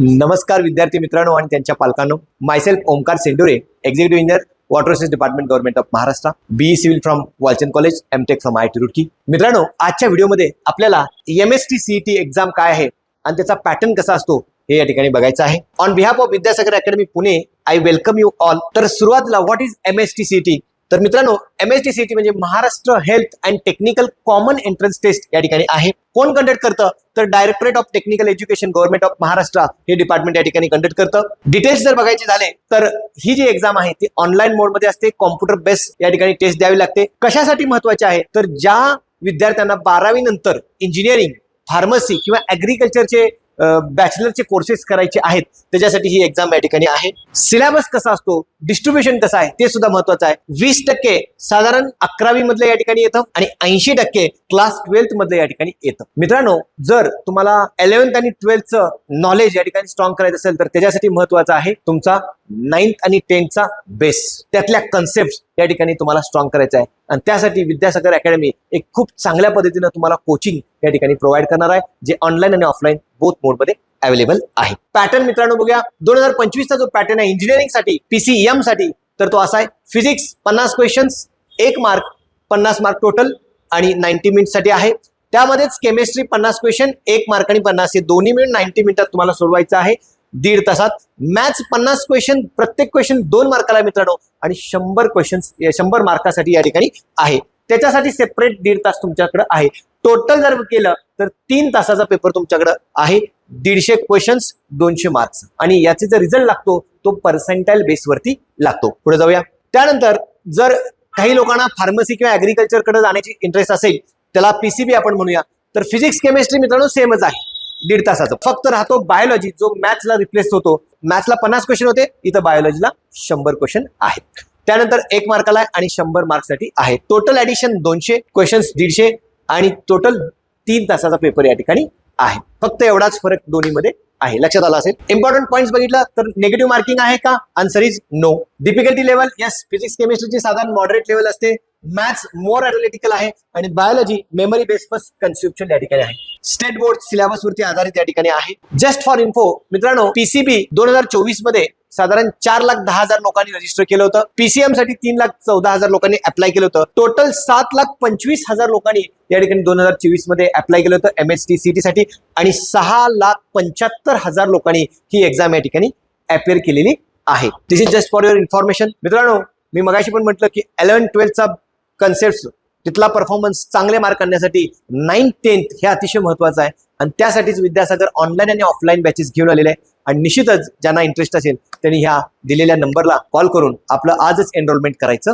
नमस्कार विद्यार्थी मित्रांनो आणि त्यांच्या पालकांनो. Myself Omkar Sendure, executive engineer water resource department government of Maharashtra, BE civil from Walchand college, MTech from IIT Roorkee. मित्रांनो, आजच्या व्हिडिओमध्ये आपल्याला एमएसटी सीईटी एक्झाम काय आहे आणि त्याचा पॅटर्न कसा असतो हे या ठिकाणी बघायचं आहे. On behalf of Vidyasagar academy Pune, I welcome you all. तर सुरुवातीला व्हॉट इज एमएसटी सीईटी? तर मित्रांनो, एमएसटी सीईटी म्हणजे Maharashtra health and technical common entrance test या ठिकाणी आहे. कोण कंडक्ट करतं? तर directorate of technical education government of Maharashtra हे डिपार्टमेंट या ठिकाणी कंडक्ट करतं. डिटेल्स जर बघायचे झाले तर ही जी एक्झाम आहे ती ऑनलाईन मोडमध्ये असते. कॉम्प्युटर बेस्ड या ठिकाणी टेस्ट द्यावी लागते. कशासाठी महत्वाचे आहे? तर ज्या विद्यार्थ्यांना 12वी नंतर इंजिनिअरिंग, फार्मसी किंवा ऍग्रिकल्चरचे बॅचलरचे कोर्सेस करायचे आहेत त्याच्यासाठी ही एक्झाम या ठिकाणी आहे. सिलेबस कसा असतो, डिस्ट्रीब्युशन कसं आहे ते सुद्धा महत्वाचं आहे. 20% साधारण 11वी मधलं या ठिकाणी येतं आणि 80% क्लास 12th मधलं या ठिकाणी येतं. मित्रांनो, जर तुम्हाला 11th आणि 12thचं नॉलेज या ठिकाणी स्ट्रॉंग करायचं असेल तर त्याच्यासाठी महत्वाचा आहे तुमचा 9th आणि 10thचा बेस, त्यातल्या कन्सेप्ट या ठिकाणी तुम्हाला स्ट्रॉंग करायचं आहे. आणि त्यासाठी विद्यासागर अकॅडमी एक खूप चांगल्या पद्धतीनं तुम्हाला कोचिंग या ठिकाणी प्रोव्हाइड करणार आहे, जे ऑनलाईन आणि ऑफलाईन बोथ मोडमध्ये अवेलेबल आहे. पॅटर्न मित्रांनो बघूया. 2025चा जो पॅटर्न आहे इंजिनिअरिंग साठी, पीसीएम साठी, तर तो असा आहे: physics 50 questions, 1 mark, 50 mark total आणि 90 मिनिट साठी आहे. त्यामध्येच केमिस्ट्री 50 क्वेश्चन, 1 मार्क आणि 50 हे दोन्ही मिळून 90 मिनिटात तुम्हाला सोडवायचं आहे, 1.5 तासात. मॅथ्स 50 क्वेश्चन, प्रत्येक क्वेश्चन 2 मार्काला मित्रांनो, आणि 100 क्वेश्चन्स 100 मार्कासाठी या ठिकाणी आहे. त्याच्यासाठी सेपरेट 1.5 तास तुमच्याकडे आहे. टोटल जर केलं तर 3 तासाचा पेपर तुमच्याकडे आहे. 150 क्वेश्चन्स, 200 मार्क्स, आणि याचे जो रिझल्ट लागतो तो पर्सेंटाइल बेसवरती लागतो. पुढे जाऊया. त्यानंतर जर काही लोकांना फार्मसी किंवा ऍग्रिकल्चर कडे जाण्याची इंटरेस्ट असेल, त्याला पीसीबी आपण म्हणूया, तर फिजिक्स केमिस्ट्री मित्रांनो सेमच आहे, 1.5 तासाचं. फक्त राहतो बायोलॉजी, जो मॅथ्सला रिप्लेस होतो. मॅथ्सला 50 क्वेश्चन होते, इथं बायोलॉजीला 100 क्वेश्चन आहेत. त्यानंतर 1 मार्काला आणि 100 मार्क्ससाठी आहे. टोटल ऍडिशन 200 क्वेश्चन्स, 150, आणि टोटल 3 तासाचा पेपर या ठिकाणी आहे. फक्त एवढाच फरक दोन्हीमध्ये आहे, लक्षात आला असेल. इम्पॉर्टंट पॉइंट्स बघितलं तर निगेटिव्ह मार्किंग आहे का? Answer is no. Difficulty level, yes, physics केमिस्ट्रीची साधारण मॉडरेट लेवल असते. मॅथ्स मोर अनालिटिकल आहे आणि biology memory base first conceptual या ठिकाणी आहे. स्टेट बोर्ड सिलेबस वरती आधारित या ठिकाणी आहे. जस्ट फॉर इन्फो मित्रांनो, पीसीबी 2024 मध्ये साधारण 4,10,000 लोकांनी रजिस्टर केलं होतं. पीसीएम साठी 3,14,000 लोकांनी अप्लाय केलं होतं. टोटल 7,25,000 लोकांनी या ठिकाणी 2024 मध्ये अप्लाय केलं होतं एमएसटी सीईटी साठी, आणि 6,75,000 लोकांनी ही एक्झाम या ठिकाणी अपिअर केलेली आहे. This is just for your information. मित्रांनो, मी मगाशी पण म्हटलं की 11-12चा कन्सेप्ट, तिथला परफॉर्मन्स, चांगले मार्क आणण्यासाठी 9th-10th हे अतिशय महत्वाचं आहे. आणि त्यासाठीच विद्यासागर ऑनलाईन आणि ऑफलाईन बॅचेस घेऊन आलेले आहे. आणि निश्चितच ज्यांना इंटरेस्ट असेल त्यांनी ह्या दिलेल्या नंबरला कॉल करून आपलं आजच एनरोलमेंट करायचं